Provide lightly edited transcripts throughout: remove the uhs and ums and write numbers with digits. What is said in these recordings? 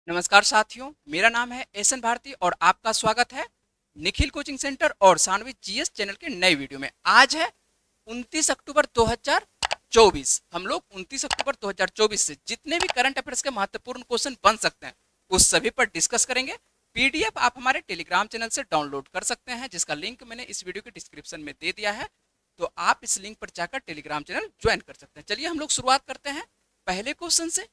नमस्कार साथियों, मेरा नाम है एसएन भारती और आपका स्वागत है निखिल कोचिंग सेंटर और सानवी जीएस चैनल के नए वीडियो में। आज है 29 अक्टूबर 2024। हम लोग 29 अक्टूबर 2024 से जितने भी करंट अफेयर्स के महत्वपूर्ण क्वेश्चन बन सकते हैं उस सभी पर डिस्कस करेंगे। पीडीएफ आप हमारे टेलीग्राम चैनल से डाउनलोड कर सकते हैं, जिसका लिंक मैंने इस वीडियो के डिस्क्रिप्शन में दे दिया है। तो आप इस लिंक पर जाकर टेलीग्राम चैनल ज्वाइन कर सकते हैं। चलिए हम लोग शुरुआत करते हैं पहले क्वेश्चन से।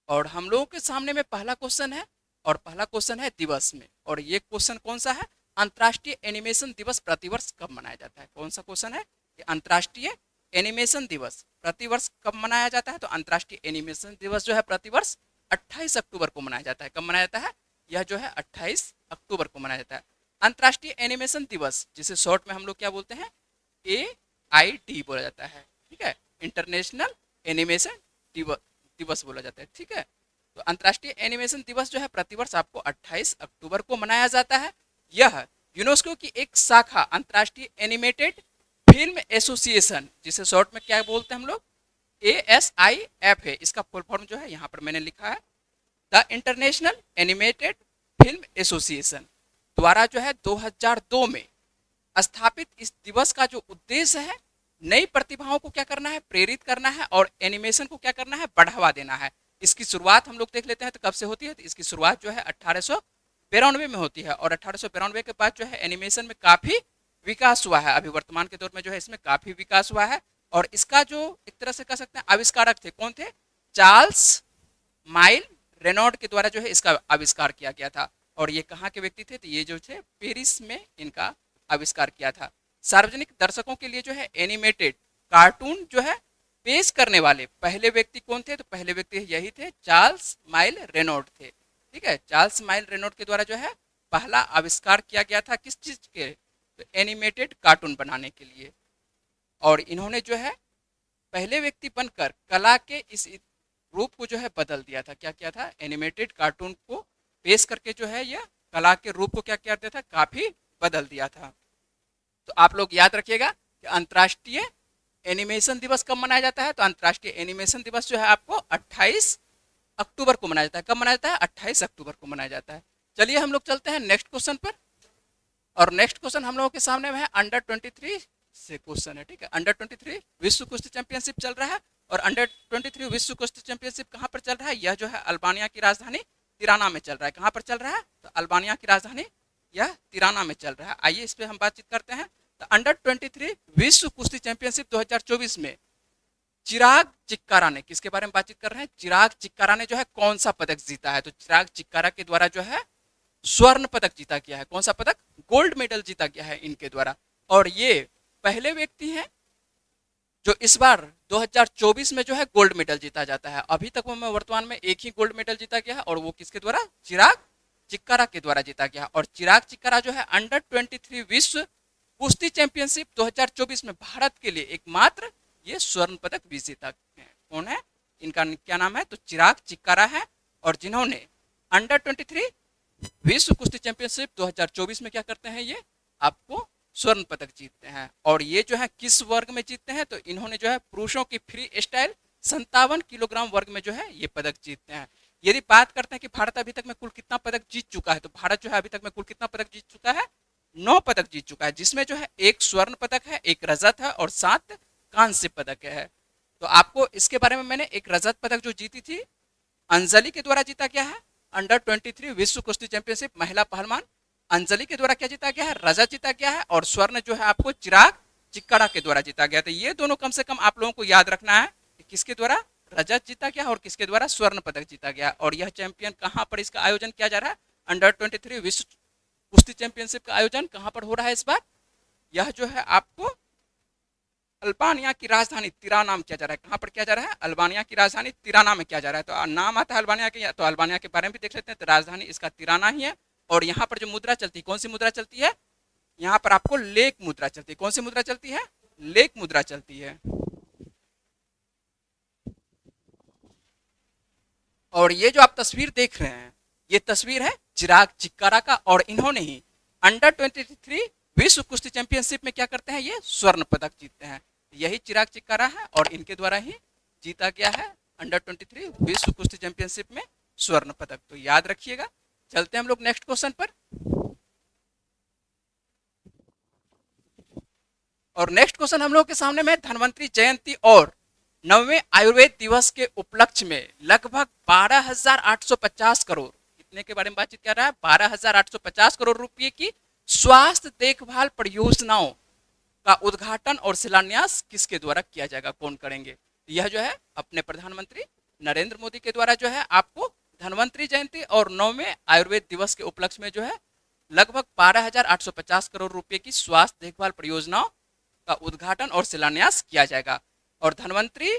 और हम लोगों के सामने में पहला क्वेश्चन है और पहला क्वेश्चन है दिवस में। और ये क्वेश्चन कौन सा है? अंतर्राष्ट्रीय एनिमेशन दिवस प्रतिवर्ष कब मनाया जाता है? कौन सा क्वेश्चन है कि अंतर्राष्ट्रीय एनिमेशन दिवस प्रतिवर्ष कब मनाया जाता है? तो अंतर्राष्ट्रीय एनिमेशन दिवस जो है प्रतिवर्ष 28 अक्टूबर को मनाया जाता है। कब मनाया जाता है? यह जो है 28 अक्टूबर को मनाया जाता है। अंतर्राष्ट्रीय एनिमेशन दिवस, जिसे शॉर्ट में हम लोग क्या बोलते हैं, AID बोला जाता है। ठीक है, इंटरनेशनल एनिमेशन दिवस बोला जाता है। ठीक है, तो अंतर्राष्ट्रीय एनिमेशन दिवस जो है प्रतिवर्ष आपको 28 अक्टूबर को मनाया जाता है। यह यूनेस्को की एक शाखा अंतर्राष्ट्रीय एनिमेटेड फिल्म एसोसिएशन, जिसे शॉर्ट में क्या बोलते हैं हम लोग, ASIF है। इसका फुल फॉर्म जो है यहाँ पर मैंने लिखा है, the international animated film association द्वारा जो है 2002 में स्थापित इस दिवस का जो उद्देश्य है, नई प्रतिभाओं को क्या करना है, प्रेरित करना है और एनिमेशन को क्या करना है, बढ़ावा देना है। इसकी शुरुआत हम लोग देख लेते हैं तो कब से होती है। तो इसकी शुरुआत जो है 1892 में होती है और 1892 के बाद जो है एनिमेशन में काफी विकास हुआ है। अभी वर्तमान के दौर में जो है इसमें काफी विकास हुआ है। और इसका जो एक तरह से कह सकते हैं आविष्कारक थे, कौन थे? चार्ल्स माइल रेनॉल्ड के द्वारा जो है इसका आविष्कार किया गया था। और ये कहाँ के व्यक्ति थे? तो ये जो थे पेरिस में इनका आविष्कार किया था। सार्वजनिक दर्शकों के लिए जो है एनिमेटेड कार्टून जो है पेश करने वाले पहले व्यक्ति कौन थे? तो पहले व्यक्ति यही थे, चार्ल्स माइल रेनॉल्ड थे। ठीक है, चार्ल्स माइल रेनॉल्ड के द्वारा जो है पहला आविष्कार किया गया था किस चीज के? तो एनिमेटेड कार्टून बनाने के लिए। और इन्होंने जो है पहले व्यक्ति बनकर कला के इस रूप को जो है बदल दिया था। क्या किया था? एनिमेटेड कार्टून को पेश करके जो है यह कला के रूप को क्या किया दिया था, काफी बदल दिया था। तो आप लोग याद रखिएगा कि अंतर्राष्ट्रीय एनिमेशन दिवस कब मनाया जाता है। तो अंतर्राष्ट्रीय एनिमेशन दिवस जो है आपको 28 अक्टूबर को मनाया जाता है। कब मनाया जाता है? 28 अक्टूबर को मनाया जाता है। चलिए हम लोग चलते हैं नेक्स्ट क्वेश्चन पर। और नेक्स्ट क्वेश्चन हम लोगों के सामने है अंडर 23 से क्वेश्चन है। ठीक है, अंडर 23 विश्व कुश्ती चैंपियनशिप चल रहा है। और अंडर 23 विश्व कुश्ती चैंपियनशिप कहाँ पर चल रहा है? यह जो है अल्बानिया की राजधानी तिराना में चल रहा है। कहाँ पर चल रहा है? तो अल्बानिया की राजधानी यह तिराना में चल रहा है। आइए इस पर हम बातचीत करते हैं। तो अंडर 23 विश्व कुश्ती चैंपियनशिप 2024 में चिराग चिक्कारा ने, किसके बारे में बातचीत कर रहे हैं? चिराग चिक्कारा ने जो है कौन सा पदक जीता है? तो चिराग चिक्कारा के द्वारा जो है स्वर्ण पदक जीता गया है। कौन सा पदक? गोल्ड मेडल जीता गया है इनके द्वारा। और ये पहले व्यक्ति हैं जो इस बार 2024 में जो है गोल्ड मेडल जीता जाता है। अभी तक वो में वर्तमान में एक ही गोल्ड मेडल जीता गया है और वो किसके द्वारा? चिराग चिक्कारा के द्वारा जीता गया। और चिराग चिक्कारा जो है अंडर 23 विश्व कुश्ती चैंपियनशिप 2024 में भारत के लिए एकमात्र ये स्वर्ण पदक विजेता है। कौन है? इनका क्या नाम है? तो चिराग चिक्कारा है। और जिन्होंने अंडर 23 विश्व कुश्ती चैंपियनशिप 2024 में क्या करते हैं, ये आपको स्वर्ण पदक जीतते हैं। और ये जो है किस वर्ग में जीतते हैं? तो इन्होंने जो है पुरुषों की फ्री स्टाइल 57 किलोग्राम वर्ग में जो है ये पदक जीतते हैं। यदि बात करते हैं कि भारत अभी तक में कुल कितना पदक जीत चुका है, तो भारत जो है अभी तक में कुल कितना पदक जीत चुका है? 9 पदक जीत चुका है, जिसमें जो है एक स्वर्ण पदक है, एक रजत है और 7 कांस्य पदक है। तो आपको इसके बारे में मैंने एक रजत पदक जो जीती थी अंजलि के द्वारा जीता गया है। अंडर 23 विश्व कुश्ती चैंपियनशिप महिला पहलवान अंजलि के द्वारा क्या जीता गया है? रजत जीता गया है। और स्वर्ण जो है आपको चिराग चिक्कारा के द्वारा जीता गया। तो ये दोनों कम से कम आप लोगों को याद रखना है कि किसके द्वारा रजत जीता गया और किसके द्वारा स्वर्ण पदक जीता गया। और यह चैंपियन कहाँ पर इसका आयोजन किया जा रहा है? अंडर 23 विश्व कुश्ती चैंपियनशिप का आयोजन कहाँ पर हो रहा है इस बार? यह जो है आपको अल्बानिया की राजधानी तिराना में किया जा रहा है। कहाँ पर किया जा रहा है? अल्बानिया की राजधानी तिराना में किया जा रहा है। तो नाम आता है अल्बानिया के, तो अल्बानिया के बारे में भी देख लेते हैं। तो राजधानी इसका तिराना ही है। और यहाँ पर जो मुद्रा चलती है, कौन सी मुद्रा चलती है? यहाँ पर आपको लेक मुद्रा चलती है। कौन सी मुद्रा चलती है? लेक मुद्रा चलती है। और ये जो आप तस्वीर देख रहे हैं, ये तस्वीर है चिराग चिक्कारा का। और इन्होंने ही अंडर 23 विश्व कुश्ती चैंपियनशिप में क्या करते हैं? ये स्वर्ण पदक जीतते हैं। यही चिराग चिक्कारा है और इनके द्वारा ही जीता गया है अंडर 23 विश्व कुश्ती चैंपियनशिप में स्वर्ण पदक। तो याद रखिएगा। चलते हैं हम लोग नेक्स्ट क्वेश्चन पर। और नेक्स्ट क्वेश्चन हम लोग के सामने में धन्वंतरी जयंती और 9वें आयुर्वेद दिवस के उपलक्ष्य में लगभग 12,850 करोड़, कितने के बारे में बातचीत कर रहा है, 12,850 करोड़ रुपए की स्वास्थ्य देखभाल परियोजनाओं का उद्घाटन और शिलान्यास किसके द्वारा किया जाएगा, कौन करेंगे? यह जो है अपने प्रधानमंत्री नरेंद्र मोदी के द्वारा जो है आपको धन्वंतरी जयंती और 9वें आयुर्वेद दिवस के उपलक्ष्य में जो है लगभग 12,850 करोड़ रुपए की स्वास्थ्य देखभाल परियोजनाओं का उद्घाटन और शिलान्यास किया जाएगा। और धन्वंतरी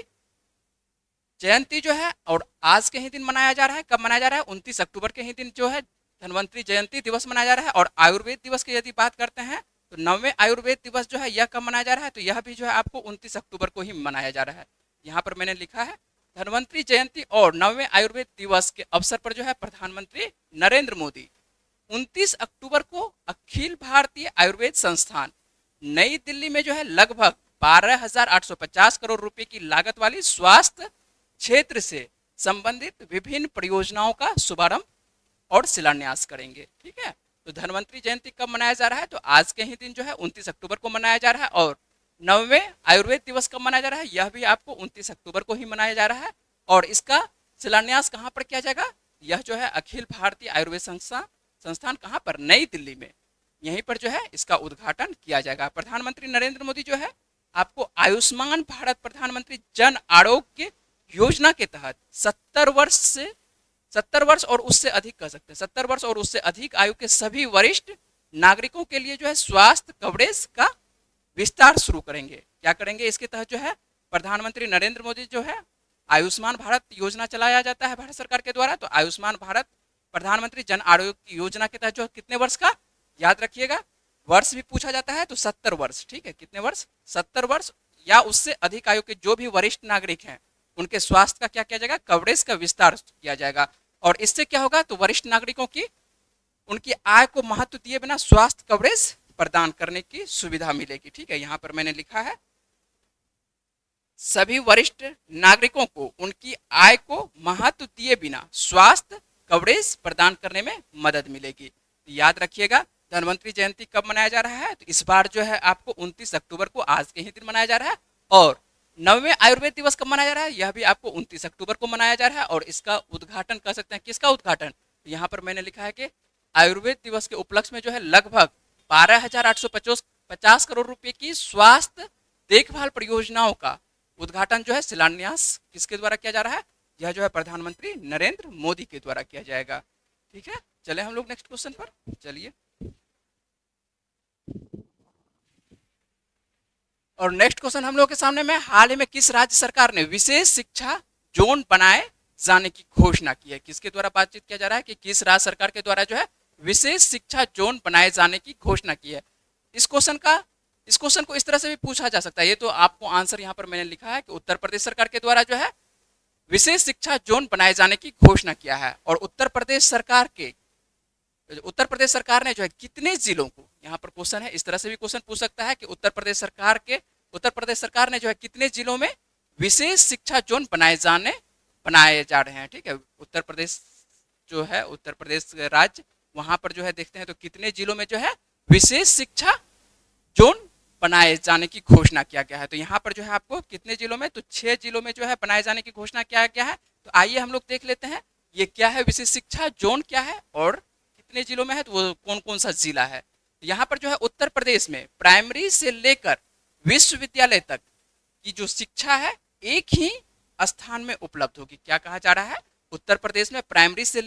जयंती जो है और आज के ही दिन मनाया जा रहा है। कब मनाया जा रहा है? 29 अक्टूबर के ही दिन जो है धन्वंतरी जयंती दिवस मनाया जा रहा है। और आयुर्वेद दिवस की यदि बात करते हैं तो 9वें आयुर्वेद दिवस जो है यह कब मनाया जा रहा है? तो यह भी जो है आपको 29 अक्टूबर को ही मनाया जा रहा है। यहाँ पर मैंने लिखा है धन्वंतरी जयंती और 9वें आयुर्वेद दिवस के अवसर पर जो है प्रधानमंत्री नरेंद्र मोदी 29 अक्टूबर को अखिल भारतीय आयुर्वेद संस्थान नई दिल्ली में जो है लगभग 12,850 करोड़ रुपए की लागत वाली स्वास्थ्य क्षेत्र से संबंधित विभिन्न परियोजनाओं का शुभारंभ और शिलान्यास करेंगे। ठीक है, तो धन्वंतरी जयंती कब मनाया जा रहा है? तो आज के ही दिन जो है 29 अक्टूबर को मनाया जा रहा है। और 9वें आयुर्वेद दिवस कब मनाया जा रहा है? यह भी आपको 29 अक्टूबर को ही मनाया जा रहा है। और इसका शिलान्यास कहाँ पर किया जाएगा? यह जो है अखिल भारतीय आयुर्वेद संस्थान कहाँ पर? नई दिल्ली में। यहीं पर जो है इसका उद्घाटन किया जाएगा। प्रधानमंत्री नरेंद्र मोदी जो है आपको आयुष्मान भारत प्रधानमंत्री जन आरोग्य योजना के तहत 70 वर्ष और उससे अधिक कह सकते हैं 70 वर्ष और उससे अधिक आयु के सभी वरिष्ठ नागरिकों के लिए जो है स्वास्थ्य कवरेज का विस्तार शुरू करेंगे। क्या करेंगे? इसके तहत जो है प्रधानमंत्री नरेंद्र मोदी जो है आयुष्मान भारत योजना चलाया जाता है भारत सरकार के द्वारा। तो आयुष्मान भारत प्रधानमंत्री जन आरोग्य योजना के तहत जो कितने वर्ष का, याद रखिएगा वर्ष भी पूछा जाता है तो 70 वर्ष। ठीक है, कितने वर्ष? 70 वर्ष या उससे अधिक आयु के जो भी वरिष्ठ नागरिक हैं उनके स्वास्थ्य का क्या किया जाएगा? कवरेज का विस्तार किया जाएगा। और इससे क्या होगा? तो वरिष्ठ नागरिकों की उनकी आय को महत्व दिए बिना स्वास्थ्य कवरेज प्रदान करने की सुविधा मिलेगी। ठीक है, यहाँ पर मैंने लिखा है सभी वरिष्ठ नागरिकों को उनकी आय को महत्व दिए बिना स्वास्थ्य कवरेज प्रदान करने में मदद मिलेगी। याद रखिएगा धन्वंतरी जयंती कब मनाया जा रहा है? तो इस बार जो है आपको 29 अक्टूबर को आज के ही दिन मनाया जा रहा है। और 9वें आयुर्वेद दिवस कब मनाया जा रहा है? यह भी आपको 29 अक्टूबर को मनाया जा रहा है। और इसका उद्घाटन कर सकते हैं, किसका उद्घाटन? यहाँ पर मैंने लिखा है कि आयुर्वेद दिवस के उपलक्ष्य में जो है लगभग 12,850 करोड़ रुपए की स्वास्थ्य देखभाल परियोजनाओं का उद्घाटन जो है शिलान्यास किसके द्वारा किया जा रहा है? यह जो है प्रधानमंत्री नरेंद्र मोदी के द्वारा किया जाएगा। ठीक है, चले हम लोग नेक्स्ट क्वेश्चन पर। चलिए, और नेक्स्ट क्वेश्चन हम लोग के सामने में हाल ही में किस राज्य सरकार ने विशेष शिक्षा जोन बनाए जाने की घोषणा की है? किसके द्वारा बातचीत किया जा रहा है कि किस राज्य सरकार के द्वारा जो है विशेष शिक्षा जोन बनाए जाने की घोषणा की है? इस क्वेश्चन को इस तरह से भी पूछा जा सकता है। ये तो आपको आंसर यहाँ पर मैंने लिखा है कि उत्तर प्रदेश सरकार के द्वारा जो है विशेष शिक्षा जोन बनाए जाने की घोषणा किया है। और उत्तर प्रदेश सरकार ने जो है कितने जिलों को, यहाँ पर क्वेश्चन है इस तरह से भी क्वेश्चन पूछ सकता है कि उत्तर प्रदेश सरकार ने जो है कितने जिलों में विशेष शिक्षा जोन बनाए जा रहे हैं। ठीक है, उत्तर प्रदेश जो है उत्तर प्रदेश राज्य, वहां पर जो है देखते हैं तो कितने जिलों में जो है विशेष शिक्षा जोन बनाए जाने की घोषणा किया गया है। तो यहाँ पर जो है आपको कितने जिलों में, तो 6 जिलों में जो है बनाए जाने की घोषणा किया गया है। तो आइए हम लोग देख लेते हैं ये क्या है, विशेष शिक्षा जोन क्या है और कितने जिलों में है, तो वो कौन कौन सा जिला है। यहाँ पर जो है उत्तर प्रदेश में प्राइमरी से लेकर विश्वविद्यालय तक की जो शिक्षा है एक ही स्थान में उपलब्ध होगी। क्या कहा जा रहा है? उत्तर प्रदेश में प्राइमरी से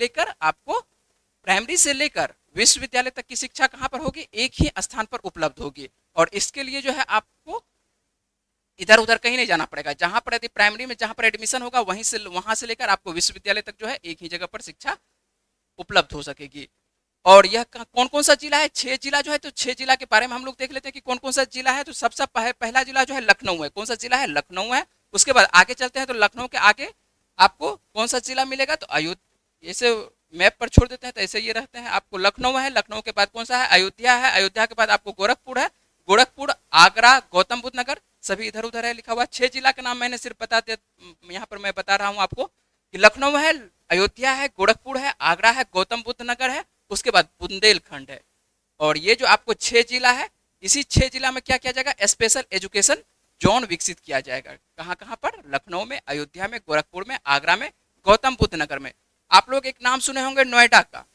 लेकर विश्वविद्यालय तक की शिक्षा कहाँ पर होगी? एक ही स्थान पर उपलब्ध होगी। और इसके लिए जो है आपको इधर उधर कहीं नहीं जाना पड़ेगा। जहां पर यदि प्राइमरी में जहां पर एडमिशन होगा वहां से लेकर आपको विश्वविद्यालय तक जो है एक ही जगह पर शिक्षा उपलब्ध हो सकेगी। और यह कौन कौन सा जिला है? 6 जिला जो है, तो 6 जिला के बारे में हम लोग देख लेते हैं कि कौन कौन सा जिला है। तो सबसे पहला जिला जो है लखनऊ है। कौन सा जिला है? लखनऊ है। उसके बाद आगे चलते हैं तो लखनऊ के आगे आपको कौन सा जिला मिलेगा? तो अयोध्या। ऐसे मैप पर छोड़ देते हैं तो ऐसे ये रहते हैं। आपको लखनऊ है, लखनऊ के बाद कौन सा है? अयोध्या है, अयोध्या के बाद आपको गोरखपुर है, गोरखपुर, आगरा, गौतम बुद्ध नगर, सभी इधर उधर है लिखा हुआ। 6 जिला का नाम मैंने सिर्फ बता दिया, यहाँ पर मैं बता रहा हूँ आपको कि लखनऊ है, अयोध्या है, गोरखपुर है, आगरा है, गौतम बुद्ध नगर है, उसके बाद बुंदेलखंड है। और ये जो आपको 6 जिला है, इसी 6 जिला में क्या किया जाएगा, स्पेशल एजुकेशन जोन विकसित किया जाएगा। कहाँ कहाँ पर, लखनऊ में, अयोध्या में, गोरखपुर में, आगरा में, गौतम बुद्ध नगर में। आप लोग एक नाम सुने होंगे नोएडा का,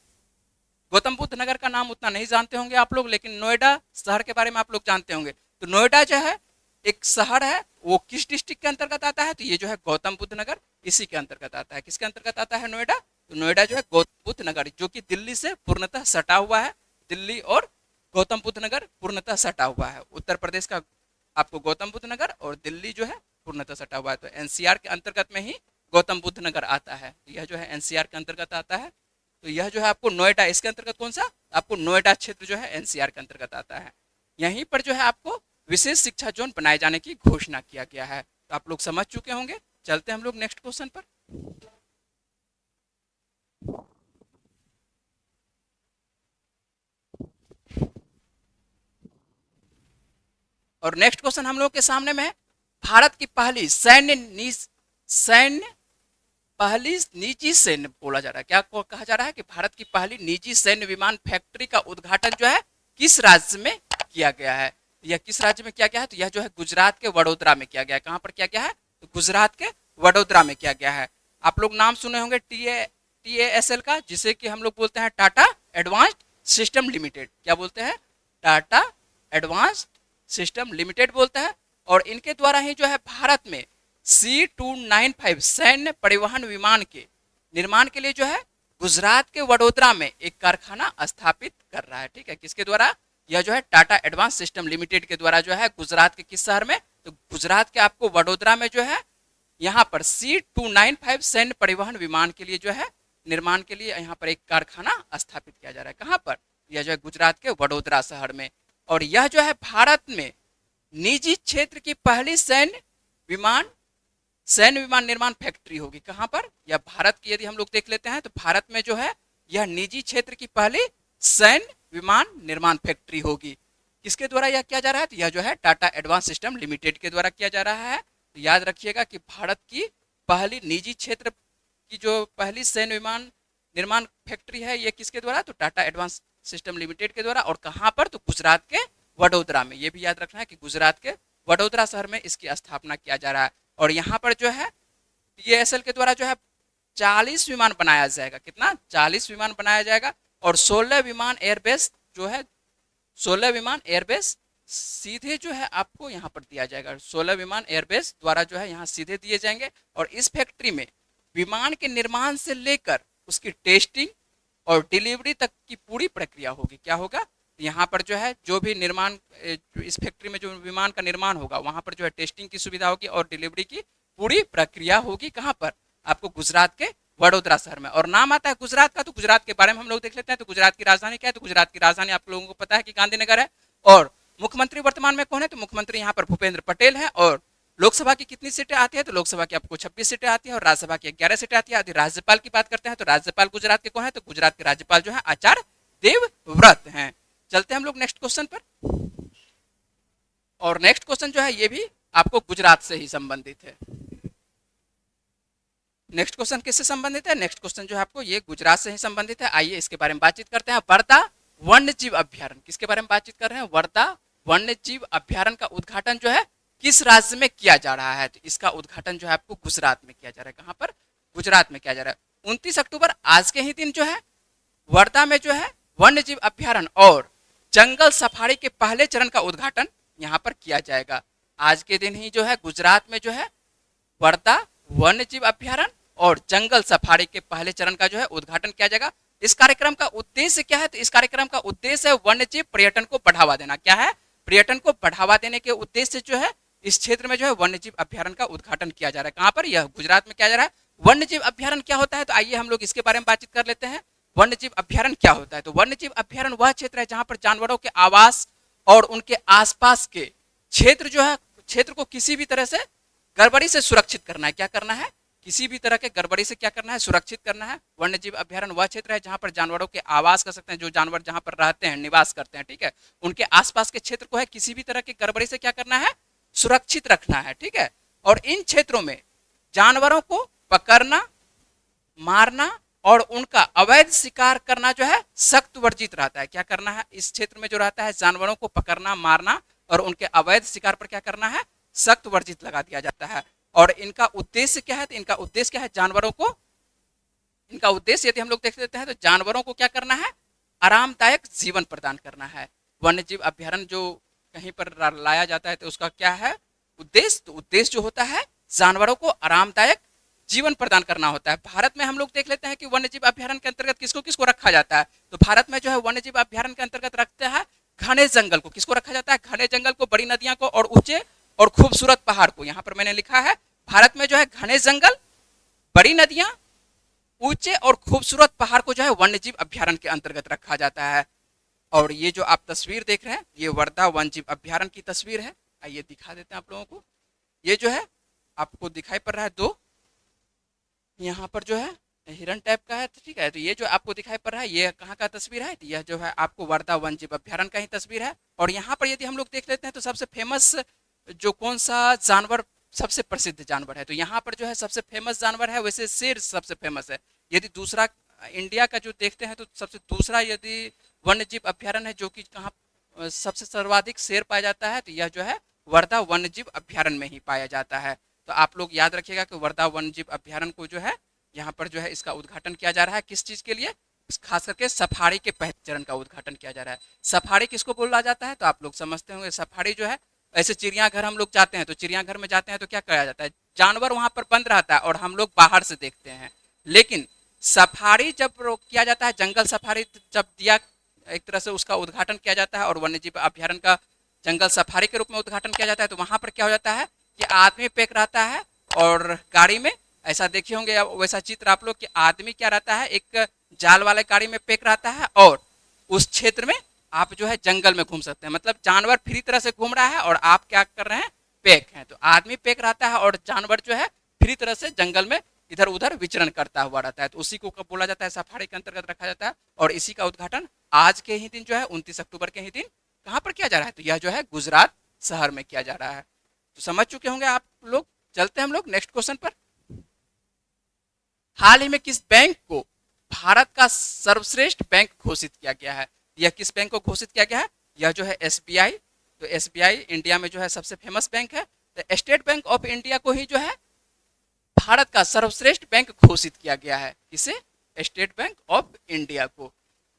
गौतम बुद्ध नगर का नाम उतना नहीं जानते होंगे आप लोग, लेकिन नोएडा शहर के बारे में आप लोग जानते होंगे। तो नोएडा जो है एक शहर है, वो किस डिस्ट्रिक्ट के अंतर्गत आता है, तो ये जो है गौतम बुद्ध नगर इसी के अंतर्गत आता है। किसके अंतर्गत आता है नोएडा, तो नोएडा जो है गौतम बुद्ध नगर, जो कि दिल्ली से पूर्णतः सटा हुआ है। दिल्ली और गौतम बुद्ध नगर पूर्णतः सटा हुआ है। उत्तर प्रदेश का आपको गौतम बुद्ध नगर और दिल्ली जो है पूर्णतः सटा हुआ है। तो एनसीआर के अंतर्गत में ही गौतम बुद्ध नगर आता है। यह जो है एनसीआर के अंतर्गत आता है। तो यह जो है आपको नोएडा, इसके अंतर्गत कौन सा, आपको नोएडा क्षेत्र जो है एनसीआर के अंतर्गत आता है। यहीं पर जो है आपको विशेष शिक्षा जोन बनाए जाने की घोषणा किया गया है। तो आप लोग समझ चुके होंगे। चलते हैं हम लोग नेक्स्ट क्वेश्चन पर। और नेक्स्ट क्वेश्चन हम लोग के सामने में है, भारत की पहली पहली निजी सैन्य बोला जा रहा है, क्या कहा जा रहा है कि भारत की पहली निजी सैन्य विमान फैक्ट्री का उद्घाटन जो है किस राज्य में किया गया है। यह किस राज्य में किया गया है, तो यह जो है गुजरात के वडोदरा में किया गया है। कहां पर किया गया है, तो गुजरात के वडोदरा में किया गया है। आप लोग नाम सुने होंगे TASL का, जिसे कि हम लोग बोलते हैं टाटा एडवांस्ड सिस्टम लिमिटेड। क्या बोलते हैं, टाटा एडवांस्ड सिस्टम लिमिटेड बोलता है। और इनके द्वारा ही जो है भारत में C295 सैन्य परिवहन विमान के निर्माण के लिए जो है गुजरात के वडोदरा में एक कारखाना स्थापित कर रहा है। ठीक है, किसके द्वारा, यह जो है टाटा एडवांस सिस्टम लिमिटेड के द्वारा जो है गुजरात के किस शहर में, तो गुजरात के आपको वडोदरा में जो है यहाँ पर C295 सैन्य परिवहन विमान के लिए जो है निर्माण के लिए यहाँ पर एक कारखाना स्थापित किया जा रहा है। कहाँ पर, यह जो है गुजरात के वडोदरा शहर में। और यह जो है भारत में निजी क्षेत्र की पहली सैन्य विमान निर्माण फैक्ट्री होगी। कहां पर, यह भारत की यदि हम लोग देख लेते हैं तो भारत में जो है यह निजी क्षेत्र की पहली सैन्य विमान निर्माण फैक्ट्री होगी। किसके द्वारा यह किया जा रहा है, तो यह जो है टाटा एडवांस सिस्टम लिमिटेड के द्वारा किया जा रहा है। तो याद रखिएगा कि भारत की पहली निजी क्षेत्र की जो पहली सैन्य विमान निर्माण फैक्ट्री है, यह किसके द्वारा, तो टाटा एडवांस सिस्टम लिमिटेड के द्वारा। और कहां पर, तो गुजरात के वडोदरा में। यह भी याद रखना है कि गुजरात के वडोदरा शहर में इसकी स्थापना किया जा रहा है। और यहाँ पर जो है TASL के द्वारा जो है 40 विमान बनाया जाएगा। कितना, 40 विमान बनाया जाएगा। और 16 विमान एयरबेस जो है, 16 विमान एयरबेस सीधे जो है आपको यहाँ पर दिया जाएगा। 16 विमान एयरबेस द्वारा जो है यहाँ सीधे दिए जाएंगे। और इस फैक्ट्री में विमान के निर्माण से लेकर उसकी टेस्टिंग और डिलीवरी तक की पूरी प्रक्रिया होगी। क्या होगा, यहाँ पर जो है जो भी निर्माण, इस फैक्ट्री में जो विमान का निर्माण होगा वहाँ पर जो है टेस्टिंग की सुविधा होगी और डिलीवरी की पूरी प्रक्रिया होगी। कहाँ पर, आपको गुजरात के वडोदरा शहर में। और नाम आता है गुजरात का, तो गुजरात के बारे में हम लोग देख लेते हैं। तो गुजरात की राजधानी क्या है, तो गुजरात की राजधानी आप लोगों को पता है कि गांधीनगर है। और मुख्यमंत्री वर्तमान में कौन है, तो मुख्यमंत्री यहाँ पर भूपेंद्र पटेल है। और लोकसभा की कितनी सीटें आती है, तो लोकसभा की आपको 26 सीटें आती है और राज्यसभा की 11 सीटें आती है। यदि राज्यपाल की बात करते हैं तो राज्यपाल गुजरात के कौन है, तो गुजरात के राज्यपाल जो है आचार्य देवव्रत हैं। चलते हैं हम लोग नेक्स्ट क्वेश्चन पर। और नेक्स्ट क्वेश्चन जो है ये भी आपको गुजरात से ही संबंधित है। नेक्स्ट क्वेश्चन किससे संबंधित है, नेक्स्ट क्वेश्चन जो है आपको ये गुजरात से ही संबंधित है। आइए इसके बारे में बातचीत करते हैं। वर्धा वन्य जीव अभ्यारण्य, किसके बारे में बातचीत कर रहे हैं, वर्धा वन्य जीव अभ्यारण्य का उद्घाटन जो है किस राज्य में किया जा रहा है, तो इसका उद्घाटन जो है आपको गुजरात में किया जा रहा है। कहां पर, गुजरात में किया जा रहा है। 29 अक्टूबर आज के ही दिन जो है वर्धा में जो है वन्य जीव अभ्यारण्य और जंगल सफारी के पहले चरण का उद्घाटन यहाँ पर किया जाएगा। आज के दिन ही जो है गुजरात में जो है वर्धा वन्य जीव अभ्यारण्य और जंगल सफारी के पहले चरण का जो है उद्घाटन किया जाएगा। इस कार्यक्रम का उद्देश्य क्या है, तो इस कार्यक्रम का उद्देश्य है वन्य जीव पर्यटन को बढ़ावा देना। क्या है, पर्यटन को बढ़ावा देने के उद्देश्य से जो है इस क्षेत्र में जो है वन्य जीव अभ्यारण्य का उद्घाटन किया जा रहा है। कहां पर, यह गुजरात में किया जा रहा है। वन्य जीव अभ्यारण्य क्या होता है, तो आइए हम लोग इसके बारे में बातचीत कर लेते हैं। वन्य जीव अभ्यारण्य क्या होता है, तो वन्य जीव अभ्यारण्य वह क्षेत्र है जहां पर जानवरों के आवास और उनके आसपास के क्षेत्र जो है, क्षेत्र को किसी भी तरह से गड़बड़ी से सुरक्षित करना है। क्या करना है, किसी भी तरह के गड़बड़ी से क्या करना है, सुरक्षित करना है। वन्य जीव अभ्यारण्य वह क्षेत्र है जहां पर जानवरों के आवास कर सकते हैं, जो जानवर जहां पर रहते हैं, निवास करते हैं, ठीक है, उनके आसपास के क्षेत्र को है किसी भी तरह की गड़बड़ी से क्या करना है, सुरक्षित रखना है, ठीक है। और इन क्षेत्रों में जानवरों को पकड़ना, मारना और उनका अवैध शिकार करना जो है सख्त वर्जित रहता है। क्या करना है इस क्षेत्र में जो रहता है, जानवरों को पकड़ना, मारना और उनके अवैध शिकार पर क्या करना है, सख्त वर्जित लगा दिया जाता है। और इनका उद्देश्य क्या है, तो इनका उद्देश्य क्या है, जानवरों को, इनका उद्देश्य यदि हम लोग देख लेते हैं तो जानवरों को क्या करना है, आरामदायक जीवन प्रदान करना है। वन्य जीव अभ्यारण्य जो कहीं पर लाया जाता है तो उसका क्या है उद्देश्य, तो उद्देश्य जो होता है जानवरों को आरामदायक जीवन प्रदान करना होता है। भारत में हम लोग देख लेते हैं कि वन्य जीव अभ्यारण्य के अंतर्गत किसको किसको रखा जाता है, तो भारत में जो है वन्य जीव अभ्यारण्य के अंतर्गत रखते हैं घने जंगल को। किसको रखा जाता है, घने जंगल को, बड़ी नदियां को और ऊंचे और खूबसूरत पहाड़ को। यहाँ पर मैंने लिखा है भारत में जो है घने जंगल, बड़ी नदियां, ऊंचे और खूबसूरत पहाड़ को जो है वन्य जीव अभ्यारण्य के अंतर्गत रखा जाता है। और ये जो आप तस्वीर देख रहे हैं ये वर्धा वन्य जीव अभ्यारण्य की तस्वीर है। आइए दिखा देते हैं आप लोगों को। ये जो है आपको दिखाई पड़ रहा है दो, यहाँ पर जो है हिरन टाइप का है, ठीक है। तो ये जो आपको दिखाई पड़ रहा है ये कहाँ का तस्वीर है, तो यह जो है आपको वर्धा वन्य जीव अभ्यारण्य का ही तस्वीर है। और यहाँ पर यदि हम लोग देख लेते हैं तो सबसे फेमस जो कौन सा जानवर, सबसे प्रसिद्ध जानवर है, तो यहाँ पर जो है सबसे फेमस जानवर है, वैसे शेर सबसे फेमस है। यदि दूसरा इंडिया का जो देखते हैं तो सबसे दूसरा यदि वन्य जीव अभ्यारण्य है जो कि कहाँ सबसे सर्वाधिक शेर पाया जाता है, तो यह जो है वर्धा वन्य जीव अभ्यारण्य में ही पाया जाता है। तो आप लोग याद रखिएगा कि वर्धा वन्य जीव अभ्यारण्य को जो है यहाँ पर जो है इसका उद्घाटन किया जा रहा है, किस चीज़ के लिए, खास करके सफारी के पहले चरण का उद्घाटन किया जा रहा है। सफारी किसको बोला जाता है, तो आप लोग समझते होंगे सफारी जो है, ऐसे चिड़ियाघर हम लोग जाते हैं तो चिड़ियाघर में जाते हैं तो क्या किया जाता है, जानवर वहाँ पर बंद रहता है और हम लोग बाहर से देखते हैं। लेकिन सफारी जब किया जाता है, जंगल सफारी जब दिया, एक तरह से उसका उद्घाटन किया जाता है और वन्य जीव अभ्यारण्य का जंगल सफारी के रूप में उद्घाटन किया जाता है, तो वहाँ पर क्या हो जाता है कि आदमी पैक रहता है और गाड़ी में, ऐसा देखे होंगे वैसा चित्र आप लोग कि आदमी क्या रहता है, एक जाल वाले गाड़ी में पैक रहता है और उस क्षेत्र में आप जो है जंगल में घूम सकते हैं। मतलब जानवर फ्री तरह से घूम रहा है और आप क्या कर रहे हैं, पैक हैं। तो आदमी पैक रहता है और जानवर जो है फ्री तरह से जंगल में इधर उधर विचरण करता हुआ रहता है। तो उसी को बोला जाता है सफारी के अंतर्गत रखा जाता है। और इसी का उद्घाटन आज के ही दिन जो है 29 अक्टूबर के ही दिन कहाँ पर किया जा रहा है, तो यह जो है गुजरात शहर में किया जा रहा है। तो समझ चुके होंगे आप लोग। चलते हैं हम लोग नेक्स्ट क्वेश्चन पर। हाल ही में किस बैंक को भारत का सर्वश्रेष्ठ बैंक घोषित किया गया है, यह किस बैंक को घोषित किया गया है, यह जो है एसबीआई। तो एसबीआई इंडिया में जो है सबसे फेमस बैंक है। तो स्टेट बैंक ऑफ इंडिया को ही जो है भारत का सर्वश्रेष्ठ बैंक घोषित किया गया है। इसे स्टेट बैंक ऑफ इंडिया को।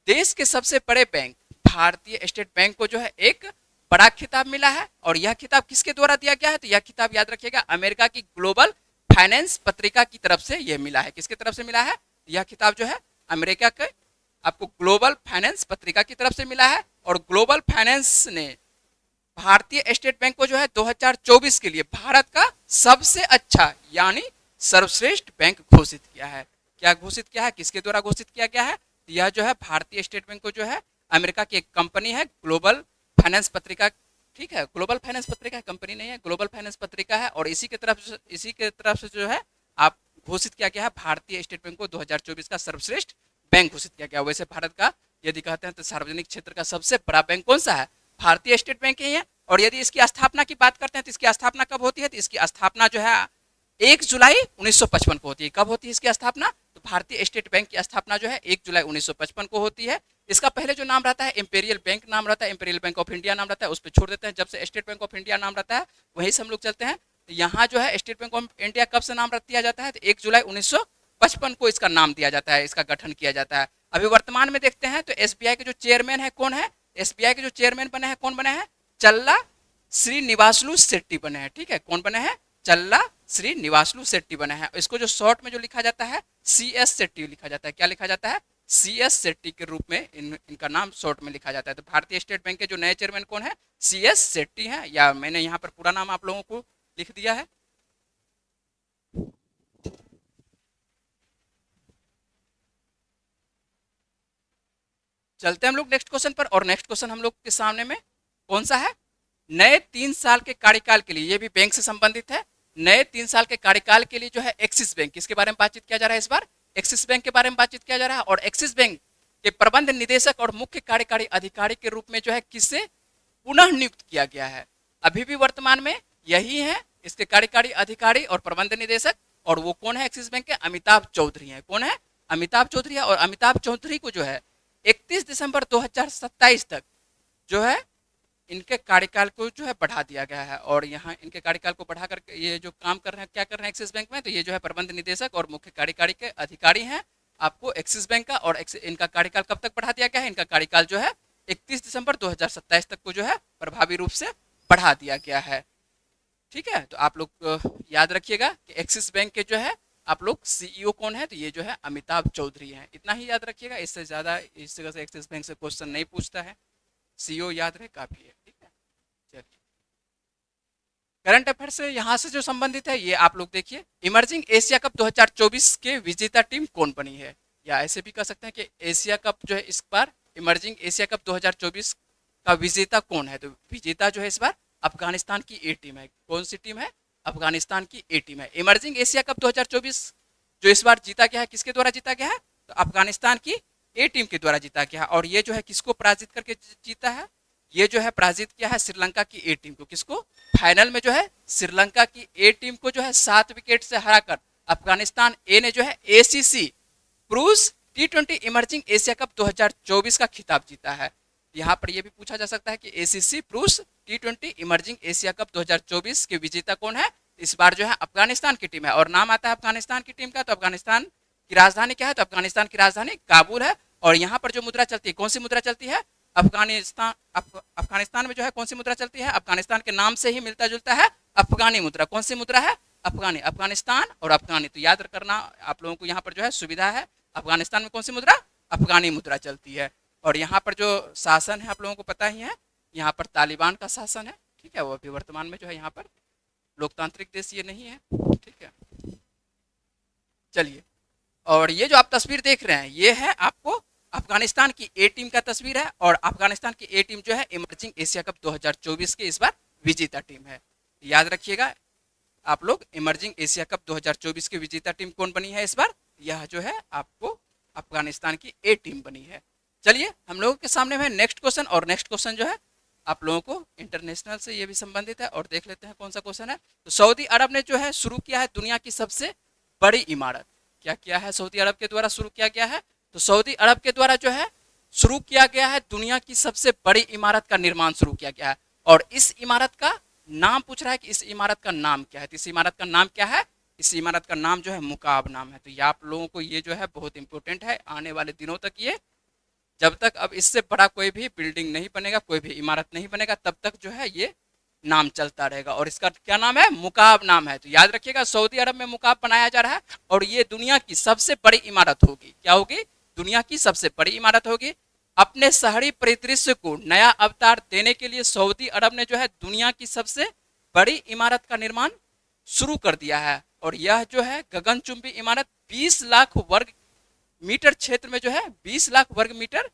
देश के सबसे बड़े बैंक भारतीय स्टेट बैंक को जो है एक बड़ा खिताब मिला है और यह खिताब किसके द्वारा दिया गया है, तो यह खिताब याद रखिएगा अमेरिका की ग्लोबल फाइनेंस पत्रिका की तरफ से यह मिला है। किसके तरफ से मिला है, यह खिताब जो है अमेरिका के आपको ग्लोबल फाइनेंस पत्रिका की तरफ से मिला है। और ग्लोबल फाइनेंस ने भारतीय स्टेट बैंक को जो है 2024 के लिए भारत का सबसे अच्छा यानी सर्वश्रेष्ठ बैंक घोषित किया है। क्या घोषित किया है, किसके द्वारा घोषित किया गया है, यह जो है भारतीय स्टेट बैंक को जो है अमेरिका की एक कंपनी है ग्लोबल फाइनेंस पत्रिका, ठीक है, ग्लोबल फाइनेंस पत्रिका कंपनी नहीं है, ग्लोबल फाइनेंस पत्रिका है। और इसी के तरफ से जो है आप घोषित किया गया है भारतीय स्टेट बैंक को 2024 का सर्वश्रेष्ठ बैंक घोषित किया गया। वैसे भारत का यदि कहते हैं तो सार्वजनिक क्षेत्र का सबसे बड़ा बैंक कौन सा है, भारतीय स्टेट बैंक ही है। और यदि इसकी स्थापना की बात करते हैं तो इसकी स्थापना कब होती है, तो इसकी स्थापना जो है 1 जुलाई 1955 को होती है। कब होती है इसकी स्थापना, तो भारतीय स्टेट बैंक की स्थापना जो है 1 जुलाई 1955 को होती है। इसका पहले जो नाम रहता है इंपीरियल बैंक नाम रहता है, इंपीरियल बैंक ऑफ इंडिया नाम रहता है, उस पर छोड़ देते हैं। जब से स्टेट बैंक ऑफ इंडिया नाम रहता है वहीं से हम लोग चलते हैं। तो यहाँ जो है स्टेट बैंक ऑफ इंडिया कब से नाम रख दिया जाता है, तो 1 जुलाई 1955 को इसका नाम दिया जाता है, इसका गठन किया जाता है। अभी वर्तमान में देखते हैं तो एसबीआई के जो चेयरमैन है कौन है, एसबीआई के जो चेयरमैन बने हैं कौन बने हैं, चल्ला श्रीनिवासलू शेट्टी बने हैं। ठीक है, कौन बने हैं, चल्ला श्रीनिवासलू शेट्टी बने हैं। इसको जो शॉर्ट में जो लिखा जाता है CS शेट्टी लिखा जाता है। क्या लिखा जाता है, CS शेट्टी के रूप में इनका नाम शॉर्ट में लिखा जाता है। तो भारतीय स्टेट बैंक के जो नए चेयरमैन कौन है, CS शेट्टी हैं, या मैंने यहाँ पर पूरा नाम आप लोगों को लिख दिया है। चलते हैं हम लोग नेक्स्ट क्वेश्चन पर। और नेक्स्ट क्वेश्चन हम लोग के सामने में कौन सा है, नए 3 साल के कार्यकाल के लिए, ये भी बैंक से संबंधित है। नए 3 साल के कार्यकाल के लिए जो है एक्सिस बैंक, किसके बारे में बातचीत किया जा रहा है इस बार, एक्सिस बैंक के बारे में बातचीत किया जा रहा है। और एक्सिस बैंक के प्रबंध निदेशक और मुख्य कार्यकारी अधिकारी के रूप में जो है किससे पुनः नियुक्त किया गया है। अभी भी वर्तमान में यही है इसके कार्यकारी अधिकारी और प्रबंध निदेशक। और वो कौन है एक्सिस बैंक के? अमिताभ चौधरी हैं। कौन है? अमिताभ चौधरी है। और अमिताभ चौधरी को जो है 31 दिसंबर 2027 तक जो है इनके कार्यकाल को जो है बढ़ा दिया गया है। और यहाँ इनके कार्यकाल को बढ़ा कर ये जो काम कर रहे हैं, क्या कर रहे हैं एक्सिस बैंक में, तो ये जो है प्रबंध निदेशक और मुख्य कार्यकारी के अधिकारी हैं आपको एक्सिस बैंक का। और इनका कार्यकाल कब तक बढ़ा दिया गया है? इनका कार्यकाल जो है 31 दिसंबर 2027 तक को जो है प्रभावी रूप से बढ़ा दिया गया है। ठीक है, तो आप लोग याद रखिएगा कि एक्सिस बैंक के जो है आप लोग सीईओ कौन है, तो ये जो है अमिताभ चौधरी हैं। इतना ही याद रखिएगा, इससे ज़्यादा इस जगह से एक्सिस बैंक से क्वेश्चन नहीं पूछता है। सीईओ याद रहे काफ़ी है। ठीक है, चलिए करंट अफेयर से यहाँ से जो संबंधित है ये आप लोग देखिए। इमर्जिंग एशिया कप 2024 के विजेता टीम कौन बनी है? या ऐसे भी कह सकते हैं कि एशिया कप जो है इस बार इमर्जिंग एशिया कप 2024 का विजेता कौन है? तो विजेता जो है इस बार अफगानिस्तान की ए टीम है। कौन सी टीम है? अफगानिस्तान की ए टीम है। इमर्जिंग एशिया कप 2024 जो इस बार जीता गया है, किसके द्वारा जीता गया है? तो अफगानिस्तान की ए टीम के द्वारा जीता गया है। और ये जो है किसको पराजित करके जीता है? ये जो है पराजित किया है श्रीलंका की ए टीम को। किसको? फाइनल में जो है श्रीलंका की ए टीम को जो है 7 विकेट से हराकर अफगानिस्तान ए ने जो है एसीसी पुरुष T20 इमर्जिंग एशिया कप 2024 का खिताब जीता है। यहाँ पर यह भी पूछा जा सकता है कि एसीसी पुरुष T20 इमर्जिंग एशिया कप 2024 के विजेता कौन है? इस बार जो है अफगानिस्तान की टीम है। और नाम आता है अफगानिस्तान की टीम का, तो अफगानिस्तान की राजधानी क्या है? तो अफगानिस्तान की राजधानी काबुल है। और यहाँ पर जो मुद्रा चलती है, कौन सी मुद्रा चलती है? अफगानिस्तान में जो है कौन सी मुद्रा चलती है? अफगानिस्तान के नाम से ही मिलता जुलता है अफगानी मुद्रा। कौन सी मुद्रा है? अफगानी। अफगानिस्तान और अफगानी, तो याद करना आप लोगों को यहाँ पर जो है सुविधा है। अफगानिस्तान में कौन सी मुद्रा? अफगानी मुद्रा चलती है। और यहाँ पर जो शासन है आप लोगों को पता ही है, यहाँ पर तालिबान का शासन है। ठीक है, वो अभी वर्तमान में जो है यहाँ पर लोकतांत्रिक देश ये नहीं है। ठीक है, चलिए, और ये जो आप तस्वीर देख रहे हैं ये है आपको अफगानिस्तान की ए टीम का तस्वीर है। और अफगानिस्तान की ए टीम जो है इमर्जिंग एशिया कप 2024 के इस बार विजेता टीम है। याद रखिएगा आप लोग, इमर्जिंग एशिया कप 2024 की विजेता टीम कौन बनी है इस बार? यह जो है आपको अफगानिस्तान की ए टीम बनी है। चलिए हम लोगों के सामने है नेक्स्ट क्वेश्चन। और नेक्स्ट क्वेश्चन जो है आप लोगों को इंटरनेशनल से ये भी संबंधित है। और देख लेते हैं कौन सा क्वेश्चन है। तो सऊदी अरब ने जो है शुरू किया है दुनिया की सबसे बड़ी इमारत। क्या किया है? सऊदी अरब के द्वारा शुरू किया गया है। तो सऊदी अरब के द्वारा जो है शुरू किया गया है दुनिया की सबसे बड़ी इमारत का निर्माण शुरू किया गया है। और इस इमारत का नाम पूछ रहा है कि इस इमारत का नाम क्या है? तो इस इमारत का नाम क्या है? इस इमारत का नाम जो है मुकाब नाम है। तो ये आप लोगों को ये जो है बहुत इंपॉर्टेंट है आने वाले दिनों तक। ये जब तक अब इससे बड़ा कोई भी बिल्डिंग नहीं बनेगा, कोई भी इमारत नहीं बनेगा, तब तक जो है ये नाम चलता रहेगा। और इसका क्या नाम है? मुकाब नाम है। तो याद रखिएगा सऊदी अरब में मुकाब बनाया जा रहा है और ये दुनिया की सबसे बड़ी इमारत होगी। क्या होगी? दुनिया की सबसे बड़ी इमारत होगी। अपने शहरी परिदृश्य को नया अवतार देने के लिए सऊदी अरब ने जो है दुनिया की सबसे बड़ी इमारत का निर्माण शुरू कर दिया है। और यह जो है गगनचुंबी इमारत 20 लाख वर्ग मीटर क्षेत्र में जो है 20 लाख वर्ग मीटर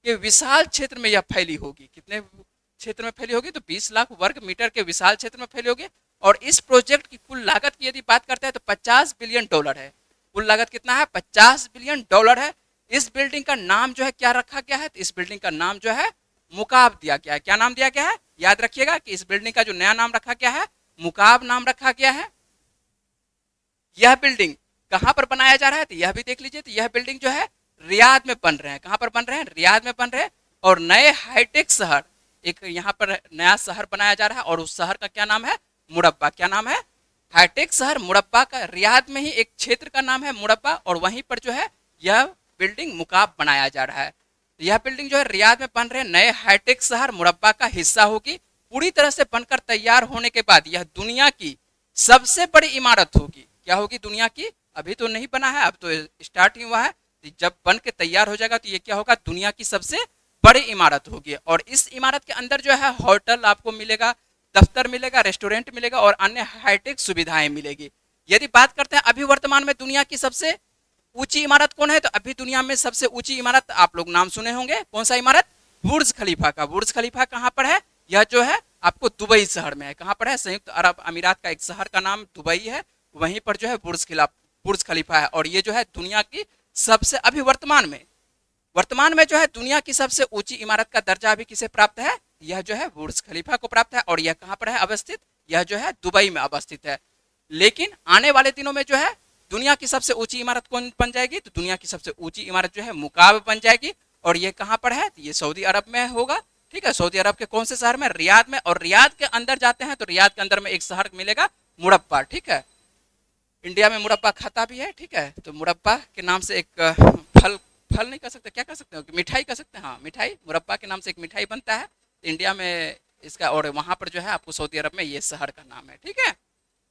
के विशाल क्षेत्र में यह फैली होगी। कितने क्षेत्र में फैली होगी? तो 20 लाख वर्ग मीटर के विशाल क्षेत्र में फैली होगी। और इस प्रोजेक्ट की कुल लागत की यदि बात करते हैं तो $50 बिलियन है। कुल लागत कितना है? $50 बिलियन है। इस बिल्डिंग का नाम जो है क्या रखा गया है? तो इस बिल्डिंग का नाम जो है मुकाब दिया गया है। क्या नाम दिया गया है? याद रखिएगा कि इस बिल्डिंग का जो नया नाम रखा गया है मुकाब नाम रखा गया है। यह बिल्डिंग कहां पर बनाया जा रहा है? तो यह भी देख लीजिए। तो यह बिल्डिंग जो है रियाद में बन रहे हैं। कहां पर बन रहे हैं? रियाद में बन रहे हैं। और नए हाईटेक शहर, एक यहाँ पर नया शहर बनाया जा रहा है और उस शहर का क्या नाम है? मुरब्बा। क्या नाम है? हाईटेक शहर मुरब्बा का। रियाद में ही एक क्षेत्र का नाम है मुरब्बा और वहीं पर जो है यह बिल्डिंग मुकाब बनाया जा रहा है। तो यह बिल्डिंग जो है रियाद में बन रहे नए हाईटेक शहर मुरब्बा का हिस्सा होगी। पूरी तरह से बनकर तैयार होने के बाद यह दुनिया की सबसे बड़ी इमारत होगी। क्या होगी? दुनिया की। अभी तो नहीं बना है, अब तो स्टार्ट ही हुआ है। जब बन के तैयार हो जाएगा तो ये क्या होगा? दुनिया की सबसे बड़ी इमारत होगी। और इस इमारत के अंदर जो है होटल आपको मिलेगा, दफ्तर मिलेगा, रेस्टोरेंट मिलेगा और अन्य हाईटेक सुविधाएं मिलेगी। यदि बात करते हैं अभी वर्तमान में दुनिया की सबसे ऊंची इमारत कौन है, तो अभी दुनिया में सबसे ऊंची इमारत आप लोग नाम सुने होंगे। कौन सा इमारत? बुर्ज खलीफा का। बुर्ज खलीफा कहाँ पर है? यह जो है आपको दुबई शहर में है। कहाँ पर है? संयुक्त अरब अमीरात का एक शहर का नाम दुबई है, वहीं पर जो है बुर्ज खलीफा है। और ये जो है दुनिया की सबसे अभी वर्तमान में जो है दुनिया की सबसे ऊंची इमारत का दर्जा अभी किसे प्राप्त है? यह जो है बुर्ज खलीफा को प्राप्त है। और यह कहाँ पर है अवस्थित? यह जो है दुबई में अवस्थित है। लेकिन आने वाले दिनों में जो है दुनिया की सबसे ऊंची इमारत कौन बन जाएगी, तो दुनिया की सबसे ऊंची इमारत जो है मुकाब बन जाएगी। और ये कहाँ पर है, तो ये सऊदी अरब में होगा। ठीक है, सऊदी अरब के कौन से शहर में, रियाद में। और रियाद के अंदर जाते हैं तो रियाद के अंदर में एक शहर मिलेगा मुरब्बा। ठीक है, इंडिया में मुरब्बा खाता भी है। ठीक है, तो मुरब्बा के नाम से एक फल, फल नहीं कह सकते, क्या कह सकते हो, मिठाई कह सकते हैं, हाँ मिठाई, मुरब्बा के नाम से एक मिठाई बनता है इंडिया में इसका। और वहाँ पर जो है आपको सऊदी अरब में ये शहर का नाम है। ठीक है,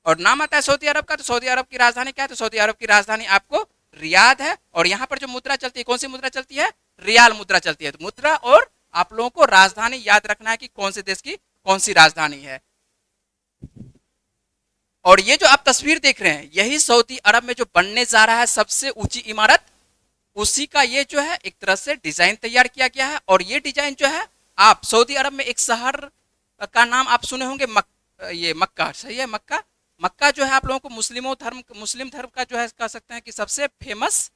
और नाम आता है सऊदी अरब का, तो सऊदी अरब की राजधानी क्या है, तो सऊदी अरब की राजधानी आपको रियाद है। और यहाँ पर जो मुद्रा चलती है, कौन सी मुद्रा चलती है, रियाल मुद्रा चलती है। तो मुद्रा और आप लोगों को राजधानी याद रखना है कि कौन से देश की कौन सी राजधानी है। और ये जो आप तस्वीर देख रहे हैं, यही सऊदी अरब में जो बनने जा रहा है सबसे ऊंची इमारत, उसी का ये जो है एक तरह से डिजाइन तैयार किया गया है। और ये डिजाइन जो है, आप सऊदी अरब में एक शहर का नाम आप सुने होंगे, ये मक्का, सही है, मक्का। मक्का जो है आप लोगों को मुस्लिम धर्म का जो है कह सकते हैं कि सबसे फेमस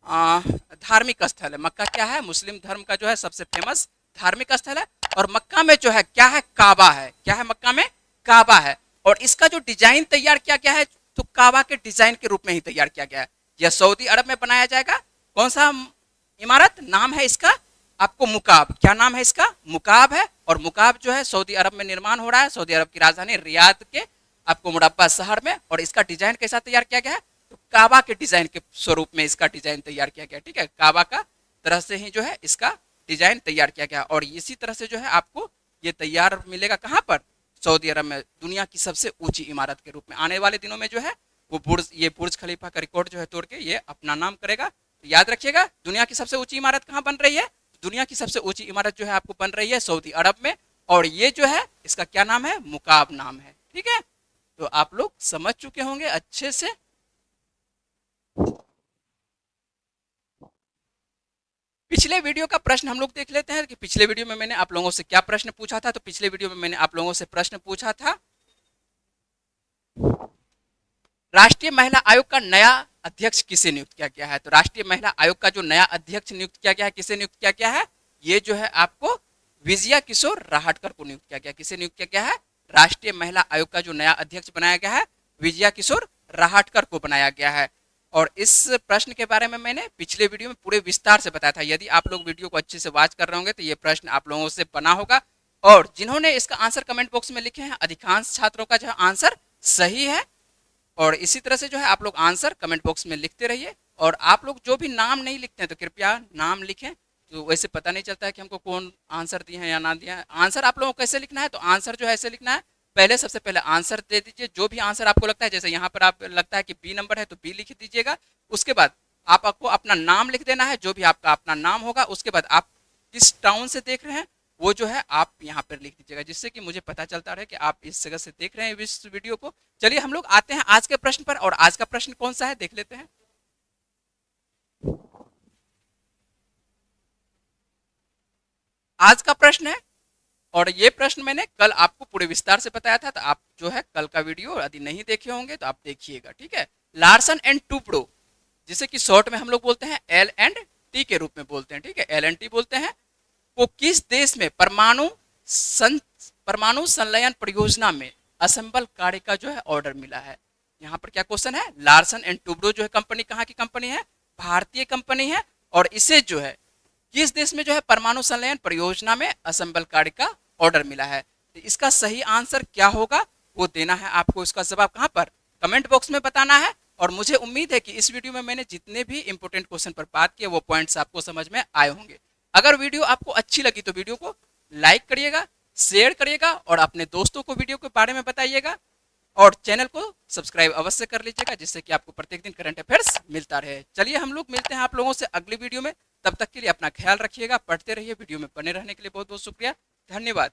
धार्मिक स्थल है। मक्का क्या है, मुस्लिम धर्म का जो है सबसे फेमस धार्मिक स्थल है। और मक्का में जो है क्या है, काबा है। क्या है, मक्का में काबा है। और इसका जो डिजाइन तैयार किया गया है, तो काबा के डिजाइन के रूप में ही तैयार किया गया है। यह सऊदी अरब में बनाया जाएगा। कौन सा इमारत, नाम है इसका आपको मुकाब। क्या नाम है इसका, मुकाब है। और मुकाब जो है सऊदी अरब में निर्माण हो रहा है, सऊदी अरब की राजधानी रियाद के आपको मुरब्बा शहर में। और इसका डिजाइन कैसा तैयार किया गया है, तो काबा के डिजाइन के स्वरूप में इसका डिजाइन तैयार किया गया। ठीक है, काबा का तरह से ही जो है इसका डिजाइन तैयार किया गया। और इसी तरह से जो है आपको ये तैयार मिलेगा कहाँ पर, सऊदी अरब में, दुनिया की सबसे ऊंची इमारत के रूप में। आने वाले दिनों में जो है वो बुर्ज खलीफा का रिकॉर्ड जो है तोड़ के ये अपना नाम करेगा। तो याद रखिएगा, दुनिया की सबसे ऊंची इमारत कहाँ बन रही है, दुनिया की सबसे ऊंची इमारत जो है आपको बन रही है सऊदी अरब में। और ये जो है इसका क्या नाम है, मुकाब नाम है। ठीक है, तो आप लोग समझ चुके होंगे अच्छे से। पिछले वीडियो का प्रश्न हम लोग देख लेते हैं कि पिछले वीडियो में मैंने आप लोगों से क्या प्रश्न पूछा था। तो पिछले वीडियो में मैंने आप लोगों से प्रश्न पूछा था, राष्ट्रीय महिला आयोग का नया अध्यक्ष किसे नियुक्त किया गया है। तो राष्ट्रीय महिला आयोग का जो नया अध्यक्ष नियुक्त किया गया है, किसे नियुक्त किया गया है, ये जो है आपको विजया किशोर राहटकर को नियुक्त किया गया। किसे नियुक्त किया गया है, राष्ट्रीय महिला आयोग का जो नया अध्यक्ष बनाया गया है, विजया किशोर राहटकर को बनाया गया है। और इस प्रश्न के बारे में मैंने पिछले वीडियो में पूरे विस्तार से बताया था। यदि आप लोग वीडियो को अच्छे से वॉच कर रहे होंगे तो ये प्रश्न आप लोगों से बना होगा। और जिन्होंने इसका आंसर कमेंट बॉक्स में लिखे हैं, अधिकांश छात्रों का जो आंसर सही है। और इसी तरह से जो है आप लोग आंसर कमेंट बॉक्स में लिखते रहिए। और आप लोग जो भी नाम नहीं लिखते हैं तो कृपया नाम लिखें, तो वैसे पता नहीं चलता है कि हमको कौन आंसर दिए हैं या ना दिया है। आंसर आप लोगों को कैसे लिखना है, तो आंसर जो है ऐसे लिखना है, पहले सबसे पहले आंसर दे दीजिए, जो भी आंसर आपको लगता है। जैसे यहाँ पर आप लगता है कि बी नंबर है तो बी लिख दीजिएगा। उसके बाद आपको अपना नाम लिख देना है, जो भी आपका अपना नाम होगा। उसके बाद आप किस टाउन से देख रहे हैं वो जो है आप यहाँ पर लिख दीजिएगा, जिससे कि मुझे पता चलता रहे कि आप इस जगह से देख रहे हैं इस वीडियो को। चलिए हम लोग आते हैं आज के प्रश्न पर। और आज का प्रश्न कौन सा है देख लेते हैं। आज का प्रश्न है, और ये प्रश्न मैंने कल आपको पूरे विस्तार से बताया था। तो आप जो है कल का वीडियो यदि नहीं देखे होंगे तो आप देखिएगा। ठीक है, लार्सन एंड टूब्रो, जिसे कि शॉर्ट में हम लोग बोलते हैं L&T के रूप में बोलते हैं। ठीक है, L&T बोलते हैं, को किस देश में परमाणु संलयन परियोजना में असेंबल कार्य का जो है ऑर्डर मिला है। यहाँ पर क्या क्वेश्चन है, लार्सन एंड टूब्रो जो है कंपनी कहाँ की कंपनी है, भारतीय कंपनी है। और इसे जो है किस देश में जो है परमाणु संलयन परियोजना में असेंबल कार्य का ऑर्डर मिला है। तो इसका सही आंसर क्या होगा वो देना है आपको। इसका जवाब कहाँ पर, कमेंट बॉक्स में बताना है। और मुझे उम्मीद है कि इस वीडियो में मैंने जितने भी इंपोर्टेंट क्वेश्चन पर बात किए वो पॉइंट्स आपको समझ में आए होंगे। अगर वीडियो आपको अच्छी लगी तो वीडियो को लाइक करिएगा, शेयर करिएगा और अपने दोस्तों को वीडियो के बारे में बताइएगा। और चैनल को सब्सक्राइब अवश्य कर लीजिएगा, जिससे कि आपको प्रत्येक दिन करंट अफेयर्स मिलता रहे। चलिए हम लोग मिलते हैं आप लोगों से अगली वीडियो में। तब तक के लिए अपना ख्याल रखिएगा, पढ़ते रहिए। वीडियो में बने रहने के लिए बहुत बहुत शुक्रिया, धन्यवाद।